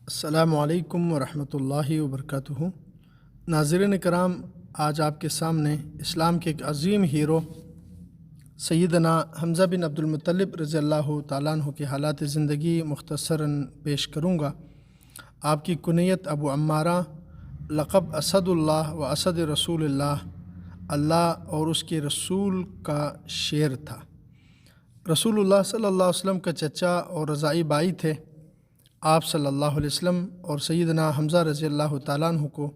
السلام علیکم ورحمۃ اللہ وبرکاتہ۔ ناظرین کرام، آج آپ کے سامنے اسلام کے ایک عظیم ہیرو سیدنا حمزہ بن عبد المطلب رضی اللہ تعالیٰ عنہ کے حالات زندگی مختصراً پیش کروں گا۔ آپ کی کنیت ابو عمارہ، لقب اسد اللہ و اسد رسول اللہ، اللہ اور اس کے رسول کا شیر تھا۔ رسول اللہ صلی اللہ علیہ وسلم کا چچا اور رضاعی بھائی تھے۔ آپ صلی اللہ علیہ وسلم اور سیدنا حمزہ رضی اللہ تعالیٰ عنہ کو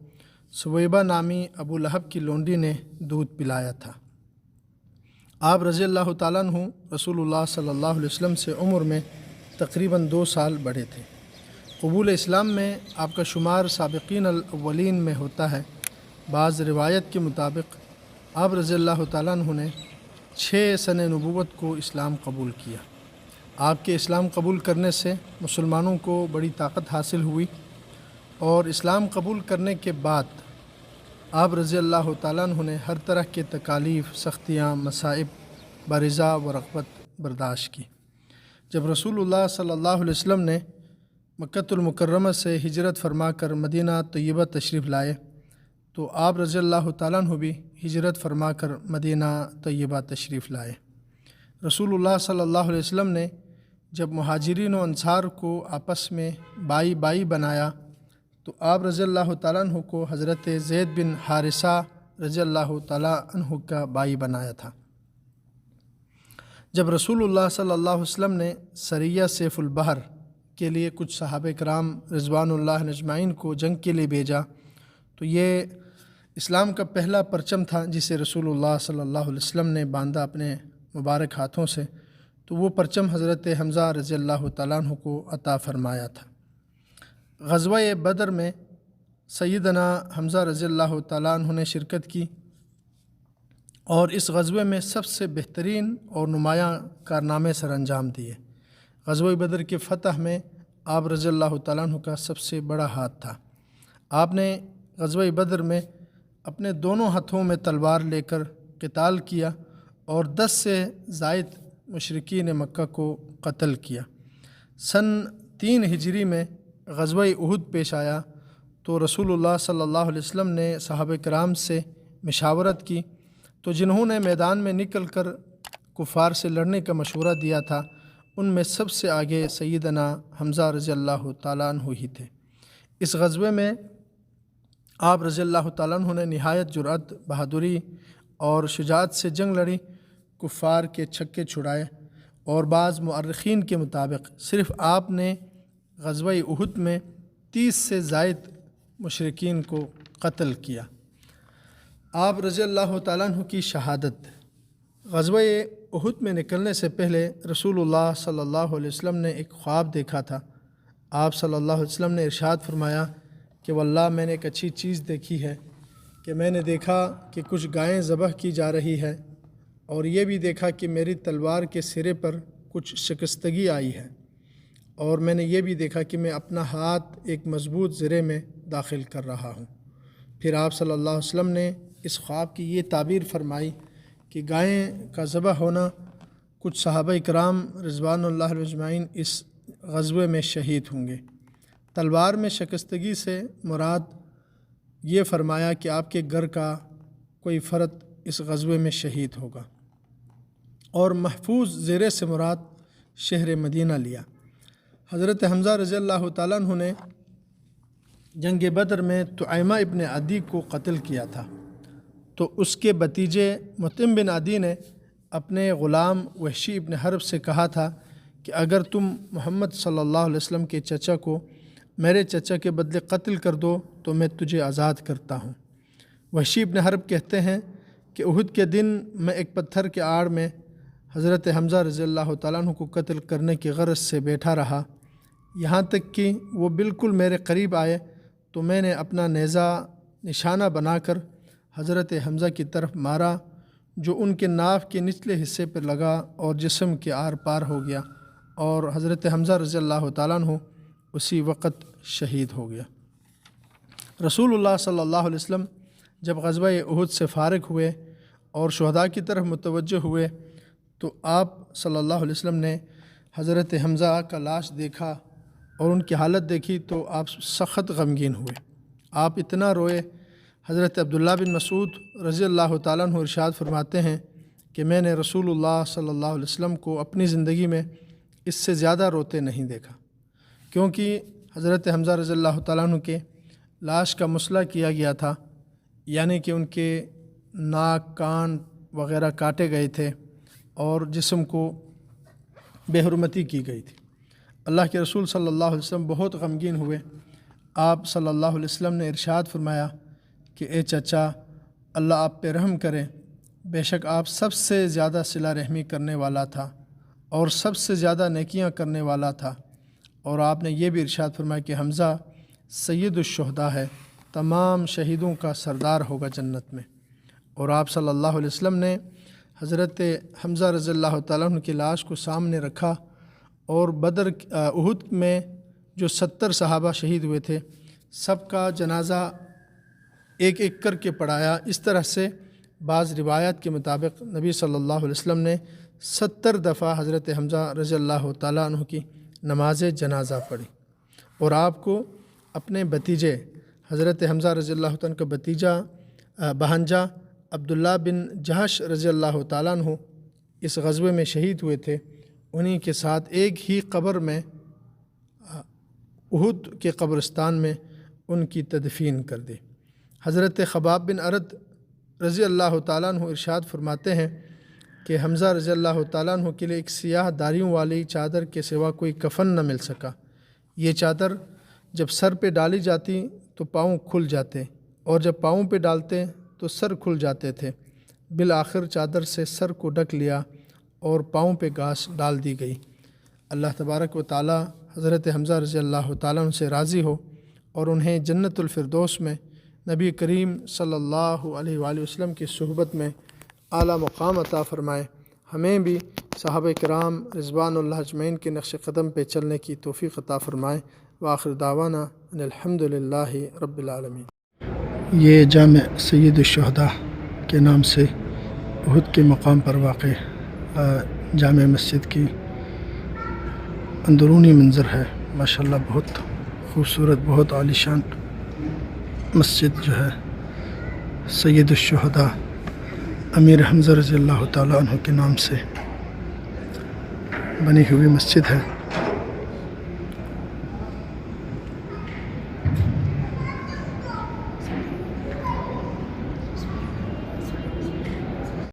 سویبہ نامی ابو لہب کی لونڈی نے دودھ پلایا تھا۔ آپ رضی اللہ تعالیٰ عنہ رسول اللہ صلی اللہ علیہ وسلم سے عمر میں تقریباً 2 سال بڑے تھے۔ قبول اسلام میں آپ کا شمار سابقین الاولین میں ہوتا ہے۔ بعض روایت کے مطابق آپ رضی اللہ تعالیٰ عنہ نے 6 سنِ نبوت کو اسلام قبول کیا۔ آپ کے اسلام قبول کرنے سے مسلمانوں کو بڑی طاقت حاصل ہوئی، اور اسلام قبول کرنے کے بعد آپ رضی اللہ تعالیٰ عنہ نے ہر طرح کے تکالیف، سختیاں، مصائب برضا و رغبت برداشت کی۔ جب رسول اللہ صلی اللہ علیہ وسلم نے مکۃ المکرمہ سے ہجرت فرما کر مدینہ طیبہ تشریف لائے تو آپ رضی اللہ تعالیٰ عنہ بھی ہجرت فرما کر مدینہ طیبہ تشریف لائے۔ رسول اللہ صلی اللہ علیہ وسلم نے جب مہاجرین و انصار کو آپس میں بائی بائی بنایا تو آپ رضی اللہ تعالیٰ عنہ کو حضرت زید بن حارثہ رضی اللہ تعالیٰ عنہ کا بائی بنایا تھا۔ جب رسول اللہ صلی اللہ علیہ وسلم نے سریہ سیف البحر کے لیے کچھ صحابہ کرام رضوان اللہ اجمعین کو جنگ کے لیے بھیجا تو یہ اسلام کا پہلا پرچم تھا جسے رسول اللہ صلی اللہ علیہ وسلم نے باندھا اپنے مبارک ہاتھوں سے، تو وہ پرچم حضرت حمزہ رضی اللہ تعالیٰ عنہ کو عطا فرمایا تھا۔ غزوہ بدر میں سیدنا حمزہ رضی اللہ تعالیٰ عنہ نے شرکت کی، اور اس غزوے میں سب سے بہترین اور نمایاں کارنامے سر انجام دیے۔ غزوہ بدر کے فتح میں آپ رضی اللہ تعالیٰ عنہ کا سب سے بڑا ہاتھ تھا۔ آپ نے غزوہ بدر میں اپنے دونوں ہاتھوں میں تلوار لے کر قتال کیا اور 10 سے زائد مشرکین مکہ کو قتل کیا۔ سن 3 ہجری میں غزوہ احد پیش آیا تو رسول اللہ صلی اللہ علیہ وسلم نے صحابہ کرام سے مشاورت کی، تو جنہوں نے میدان میں نکل کر کفار سے لڑنے کا مشورہ دیا تھا ان میں سب سے آگے سیدنا حمزہ رضی اللہ تعالیٰ عنہ ہی تھے۔ اس غزوے میں آپ رضی اللہ تعالیٰ عنہ نے نہایت جرأت، بہادری اور شجاعت سے جنگ لڑی، کفار کے چھکے چھڑائے، اور بعض مؤرخین کے مطابق صرف آپ نے غزوہ احد میں 30 سے زائد مشرکین کو قتل کیا۔ آپ رضی اللہ تعالیٰ عنہ کی شہادت۔ غزوہ احد میں نکلنے سے پہلے رسول اللہ صلی اللہ علیہ وسلم نے ایک خواب دیکھا تھا۔ آپ صلی اللہ علیہ وسلم نے ارشاد فرمایا کہ واللہ میں نے ایک اچھی چیز دیکھی ہے کہ میں نے دیکھا کہ کچھ گائیں ذبح کی جا رہی ہے، اور یہ بھی دیکھا کہ میری تلوار کے سرے پر کچھ شکستگی آئی ہے، اور میں نے یہ بھی دیکھا کہ میں اپنا ہاتھ ایک مضبوط زرے میں داخل کر رہا ہوں۔ پھر آپ صلی اللہ علیہ وسلم نے اس خواب کی یہ تعبیر فرمائی کہ گائیں کا ذبح ہونا، کچھ صحابہ کرام رضوان اللہ اجمعین اس غزوے میں شہید ہوں گے۔ تلوار میں شکستگی سے مراد یہ فرمایا کہ آپ کے گھر کا کوئی فرد اس غزوے میں شہید ہوگا، اور محفوظ زرے سے مراد شہر مدینہ لیا۔ حضرت حمزہ رضی اللہ تعالیٰ عنہ نے جنگ بدر میں طعیمہ ابن عدی کو قتل کیا تھا، تو اس کے بھتیجے مطعم بن عدی نے اپنے غلام وحشی ابن حرب سے کہا تھا کہ اگر تم محمد صلی اللہ علیہ وسلم کے چچا کو میرے چچا کے بدلے قتل کر دو تو میں تجھے آزاد کرتا ہوں۔ وحشی ابن حرب کہتے ہیں کہ احد کے دن میں ایک پتھر کے آڑ میں حضرت حمزہ رضی اللہ تعالیٰ عنہ کو قتل کرنے کی غرض سے بیٹھا رہا، یہاں تک کہ وہ بالکل میرے قریب آئے تو میں نے اپنا نیزہ نشانہ بنا کر حضرت حمزہ کی طرف مارا، جو ان کے ناف کے نچلے حصے پر لگا اور جسم کے آر پار ہو گیا، اور حضرت حمزہ رضی اللہ تعالیٰ عنہ اسی وقت شہید ہو گیا۔ رسول اللہ صلی اللہ علیہ وسلم جب غزوہ احد سے فارغ ہوئے اور شہداء کی طرف متوجہ ہوئے تو آپ صلی اللہ علیہ وسلم نے حضرت حمزہ کا لاش دیکھا اور ان کی حالت دیکھی تو آپ سخت غمگین ہوئے، آپ اتنا روئے۔ حضرت عبداللہ بن مسعود رضی اللہ تعالیٰ عنہ ارشاد فرماتے ہیں کہ میں نے رسول اللہ صلی اللہ علیہ وسلم کو اپنی زندگی میں اس سے زیادہ روتے نہیں دیکھا، کیونکہ حضرت حمزہ رضی اللہ تعالیٰ عنہ کے لاش کا مسئلہ کیا گیا تھا، یعنی کہ ان کے ناک کان وغیرہ کاٹے گئے تھے اور جسم کو بے حرمتی کی گئی تھی۔ اللہ کے رسول صلی اللہ علیہ وسلم بہت غمگین ہوئے۔ آپ صلی اللہ علیہ وسلم نے ارشاد فرمایا کہ اے چچا، اللہ آپ پہ رحم کرے، بے شک آپ سب سے زیادہ صلہ رحمی کرنے والا تھا اور سب سے زیادہ نیکیاں کرنے والا تھا۔ اور آپ نے یہ بھی ارشاد فرمایا کہ حمزہ سید الشہداء ہے، تمام شہیدوں کا سردار ہوگا جنت میں۔ اور آپ صلی اللہ علیہ وسلم نے حضرت حمزہ رضی اللہ تعالیٰ عنہ کی لاش کو سامنے رکھا اور احد میں جو 70 صحابہ شہید ہوئے تھے سب کا جنازہ ایک ایک کر کے پڑھایا۔ اس طرح سے بعض روایات کے مطابق نبی صلی اللہ علیہ وسلم نے 70 دفعہ حضرت حمزہ رضی اللہ تعالیٰ عنہ کی نماز جنازہ پڑھی، اور آپ کو اپنے بھتیجے حضرت حمزہ رضی اللہ تعالیٰ عنہ کا بھانجا عبداللہ بن جہش رضی اللہ تعالیٰ عنہ اس غزوے میں شہید ہوئے تھے، انہی کے ساتھ ایک ہی قبر میں احد کے قبرستان میں ان کی تدفین کر دی۔ حضرت خباب بن ارد رضی اللہ تعالیٰ عنہ ارشاد فرماتے ہیں کہ حمزہ رضی اللہ تعالیٰ عنہ کے لیے ایک سیاہ داریوں والی چادر کے سوا کوئی کفن نہ مل سکا۔ یہ چادر جب سر پہ ڈالی جاتی تو پاؤں کھل جاتے، اور جب پاؤں پہ ڈالتے تو سر کھل جاتے تھے۔ بالآخر چادر سے سر کو ڈھک لیا اور پاؤں پہ گھاس ڈال دی گئی۔ اللہ تبارک و تعالی حضرت حمزہ رضی اللہ تعالیٰ عنہ سے راضی ہو اور انہیں جنت الفردوس میں نبی کریم صلی اللہ علیہ وآلہ وسلم کی صحبت میں اعلیٰ مقام عطا فرمائے۔ ہمیں بھی صحابہ کرام رضوان اللہ اجمعین کے نقش قدم پہ چلنے کی توفیق عطا فرمائے۔ وآخر دعوانا ان الحمد للہ رب العالمین۔ یہ جامع سید الشہداء کے نام سے احد کے مقام پر واقع جامع مسجد کی اندرونی منظر ہے۔ ماشاءاللہ بہت خوبصورت، بہت عالیشان مسجد جو ہے سید الشہداء امیر حمزہ رضی اللہ تعالیٰ عنہ کے نام سے بنی ہوئی مسجد ہے۔